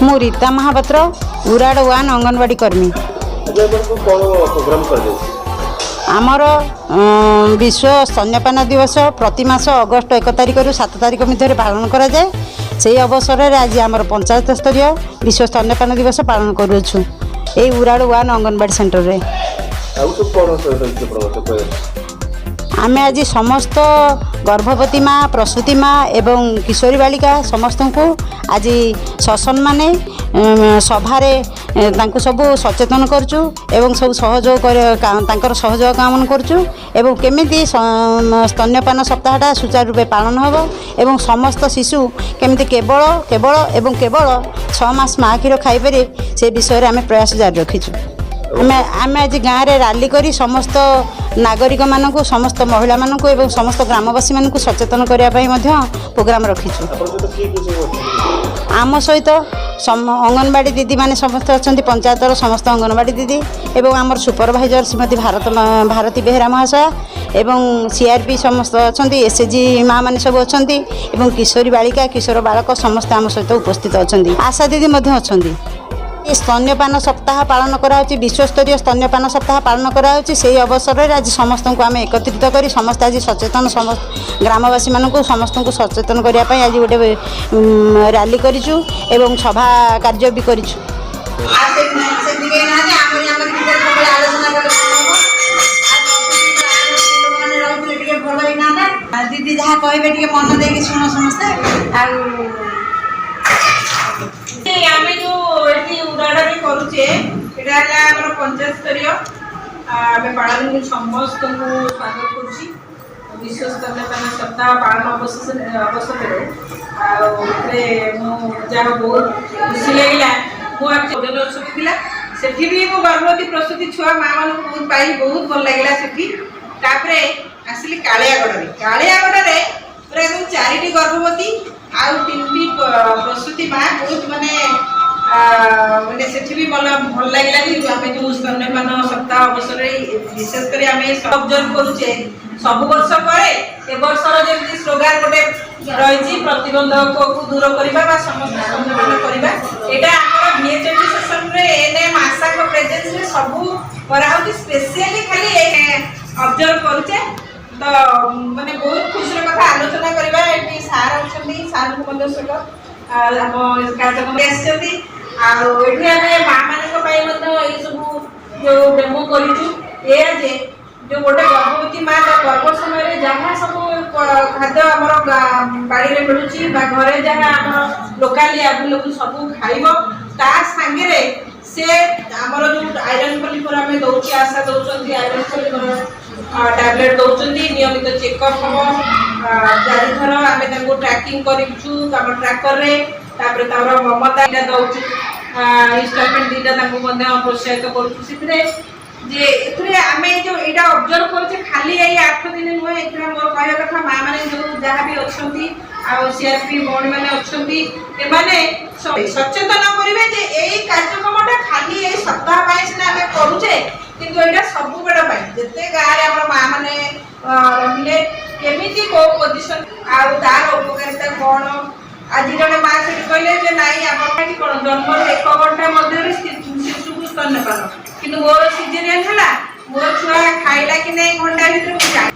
ମୁଁ ରୀତା ମହାପାତ୍ର ଉରାଡ଼ 1 ଅଙ୍ଗନବାड़ी कर्मी। आमर विश्व स्तन्यपान दिवस प्रति मास अगस्ट 1 तारिख रु 7 तारिख मध्य पालन करा जाए। से अवसर में आज आम पंचायत स्तरीय विश्व स्तन्यपान दिवस पालन करुछु ए उराड़ 1 अंगनवाड़ी सेंटर रे। आमे आज समस्त गर्भवती माँ प्रसूति माँ एवं किशोरी बालिका समस्त को आज ससन माने सभारे तांको सब सचेतन करचु एवं सब सहयोग तांकर सहयोग कामना करचु एवं केमिति स्तन्यपान सप्ताहटा सुचारू रूपे पालन होबो एवं समस्त शिशु केमिति केवल केवल एवं केवल 6 मास माँ क्षीर खाई पारे से विषय रे आमे प्रयास जारी रखिचु। आमे आज गाँव में रैली करी समस्त नागरिक मानक समस्त महिला मानक एवं समस्त ग्रामवासी मानक सचेतन करने प्रोग्राम रखीचु। आम सहित अंगनवाड़ी दीदी माने समस्त अच्छा पंचायतर समस्त अंगनवाड़ी दीदी एवं आमर सुपरभाइजर श्रीमती भारती बेहेरा महाशया एवं सीआरपी समस्त अच्छा एसएचजी माँ मैंने सब अच्छा एवं किशोरी बालिका किशोर बालक समस्त आम सहित उपस्थित अच्छा। आशा दीदी अच्छा। स्तन्यपान सप्ताह पालन कराउछि विश्वस्तरीय स्तन्यपान सप्ताह पालन कराउछि। से अवसर में आज समस्त को आम एकत्रित करी समस्त आज सचेतन समस्त ग्रामवासी मानक समस्त को सचेतन करने आज गोटे रैली करिछु एवं सभा कार्य भी करिछु। दीदी जहाँ कहबे मन देके सुनो समस्ते आमे जो एटी उड़ाड़े करूचे एटा हमर पंचायत स्तरीय आमे पालन समस्त को स्वागत करूची। विश्व स्तन्यपान सप्ताह पालन अवसर रे मो जा बहुत खुशी लागला। मो एक्चुअली सुखिला सेठी भी मो गर्भवती प्रसूति छुआ मां मान को बहुत पाई बहुत भल लागला सेठी। तापरे आसिली कालियागड़ रे पूरा एकदम 4टी गर्भवती आउ 3टी प्रसूति माँ बहुत माने सेठी भी भल लगे कि आम जो स्तन्यपान सप्ताह अवसर विशेषकर आम ऑब्जर्व करुचे सब वर्ष करे ए वर्षर जमी स्लोगान गोटे रही प्रतिबंधक को दूर करवा समस्त स्तन्यपान करवा यहाँ आम VHMD सेशन में एनएम आशा को प्रेजेंस में सबू कराऊँ स्पेशली खाली ऑब्जर्व करुचे। तो माने बहुत खुशी कथा आलोचना करवा ये सार अच्छा सार को सहित कार्यक्रम आम माँ मान सब जो डेमो करूँ ये जे जो गोटे गर्भवती माँ गर्भ समय जहाँ सब खाद्य आम बाड़ी में मिलूँ घरे जहाँ आम लोकाली आवेलेबल सब खाइब ता सांगे से आमर जो आयरन फलिफर आम दौचे आशा दौरान आयरन फलिफर टैबलेट दौरान नियमित चेकअप हम 4 थर आम ट्रैकिंग कर ट्रैकर रे तापर तार ममता इटा दौचु इंस्टॉलमेंट 2टा प्रोत्साहित करूँ जे एथरे आमे जो एटा ऑब्जर्व करछे खाली ए 8 दिन नुहे एथरा मोर कहया कथा मां माने जो जहां भी अछंती आ सीआरपी बोर्ड माने अछंती ए माने सचेतन करिवे जे एई कार्यक्रमटा खाली ए सप्ताह पाए सिना आमे करूछे किंतु एटा सब बेड पाए जते गाय रे हमर मां माने रहिले केमिति को पोजीशन आ तार उपकारिता कोन आज जने मां से कहले जे नाही हमर कि कोन जन्म 1 घंटा मध्य शिशु को स्तन्यपान किंतु मोर सिजेरियन हला मोर छुआ खाइला कि नहीं घंटा भीतर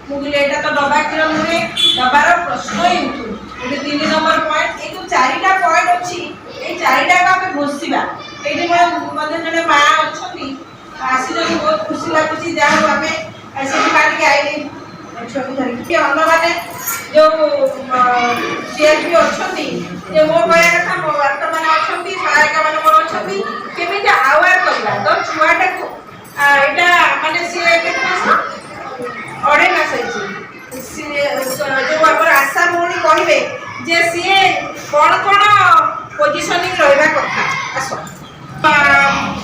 मुझे एटा तो डबा क्षीर नुहे डबार प्रश्न ही उठू ये 3 नंबर पॉइंट ये जो 4टा पॉइंट अच्छी ये 4टा को आम घोषा ये जड़े माँ अच्छा आसी बहुत खुशी लगुच जहाँ आम से आईली छुआ मैंने जो सीआरपी अच्छा मो कहया कथा मो वार्ता मैंने अच्छा सहायिका मैंने मोर अच्छा केमी आवार करवा तो छुआटा यहाँ मानने सी 2.5 मास जो आम आशा भौणी कहे जे सी कौन कौन पोजिशनिंग रहा कथा आस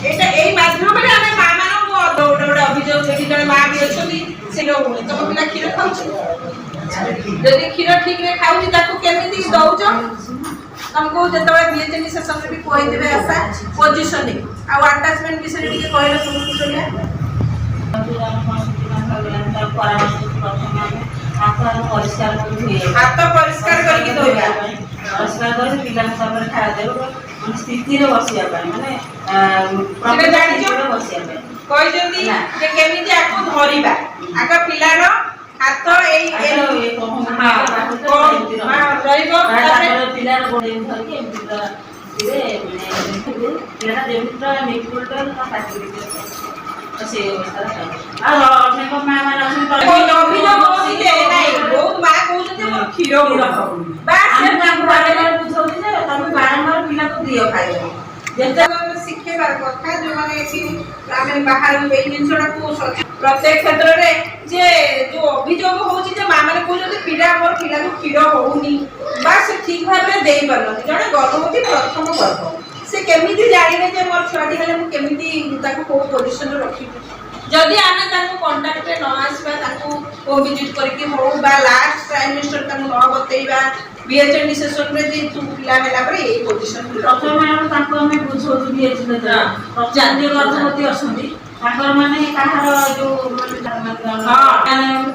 यही माध्यम आम माँ मान गोटे गोटे अभियोग ये जड़े माँ भी अच्छा से तुम पिला क्षीर खाऊ जदि क्षीर ठीक रे खाऊ केमी दौच तुमको जो VHMD सेशन में भी कहीदेवे आशा पोजिशनिंग आउ अटैचमेंट विषय टिके कहले समस्त सुनिया हाथ परिष्कार करके दौड़ा परिष्कार कर पिला खाया देव ସ୍ଥିତିରେ ବସିବା ପାଇଁ ମାନେ ବସିବା ପାଇଁ କହିଛନ୍ତି ଯେ କେମିତି ଆକୁ ଧରିବା ଆଗ ପିଲାର ହାତ ଏଇ ରହିବ ପିଲାର ଗୋଡ ଧରିକି ଏମିତି ପିଲାଟା ଯେମିତି ସେ ଅବସ୍ଥାରେ ଆଉ ଅନେକ ମା ମାନେ ଅଛନ୍ତି ବହୁତ ମା କହୁଛନ୍ତି ମୋର କ୍ଷୀର ବୁଝାଉଛି ଯେ ତମେ ବାରମ୍ବାର ପିଲାକୁ ଦିଅ ଖାଇବା ଯେତେବେଳେ ଶିଖେଇବାର କଥା ଯୋଉମାନେ ଏଠି ଆମେ ବାହାରୁ ଏଇ ଜିନିଷଟାକୁ ପ୍ରତ୍ୟେକ କ୍ଷେତ୍ରରେ ଯେ ଯୋଉ ଅଭିଯୋଗ ହଉଛି ଯେ ମା ମାନେ କହୁଛନ୍ତି ପିଲା ଆମର ପିଲାକୁ କ୍ଷୀର ହଉନି ବା ସେ ଠିକ ଭାବରେ ଦେଇପାରୁନାହାନ୍ତି। ଜଣେ ଗର୍ଭବତୀ ପ୍ରଥମ ଗର୍ଭ ସେ କେମିତି ଜାଣିବେ ଯେ ମୋର ଛୁଆଟି ହେଲେ ମୁଁ କେମିତି ତାକୁ କୋଉ ପୋଜିସନରେ ରଖିବି। ଯଦି ଆମେ ତାକୁ କଣ୍ଟାକ୍ଟରେ ନ ଆସିବା ତାକୁ ହୋମ ଭିଜିଟ୍ କରିକି ହଉ ବା ଲାଷ୍ଟ ଟ୍ରାଇମିଷ୍ଟର ତାକୁ ନ ବତେଇବା ବିଏଚଏନଡି ସେସନରେ ଯେ ପିଲା ହେଲା ପରେ ଏଇ ପୋଜିସନ ପ୍ରଥମେ ତାଙ୍କୁ ଆମେ ବୁଝଉଛୁ ବିଏଚଏନଡି ଜାତୀୟ ଗର୍ଭବତୀ ଅଛନ୍ତି ତାଙ୍କର ମାନେ କାହାର ଯୋଉ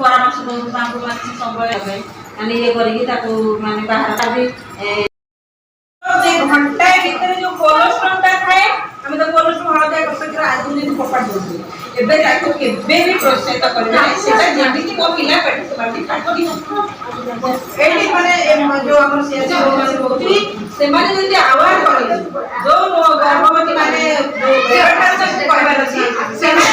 ପରାମର୍ଶ ଦଉଛୁ ତାଙ୍କୁ ମାନେ ସମ୍ବଳ ପାଇଁ ମାନେ ଇଏ କରିକି ତାକୁ ମାନେ ବାହାର ଘଣ୍ଟାଏ ଭିତରେ ଯୋଉ କୋଲୋଷ୍ଟ୍ରମଟା ଥାଏ ଆମେ ତ କୋଲୋଷ୍ଟ୍ରମ ହଳଦିଆ କଷିକି ଆଜି ଯେମିତି ଫୋପାଡ଼ି ଦଉଛୁ ଏବେ ତାକୁ କେବେ ବି ପ୍ରୋତ୍ସାହିତ କରିବେ ନାହିଁ। ସେଟା ଯେମିତି ମୋ ପିଲା ପାଟି ଏଇଠି ମାନେ ଯୋଉ ଆମର ରହୁଛି ସେମାନେ ଯଦି ଆୱାର କରିବେ ଯୋଉ ଗର୍ଭବତୀ ମାନେ କହିବାର ଅଛି ସେମାନେ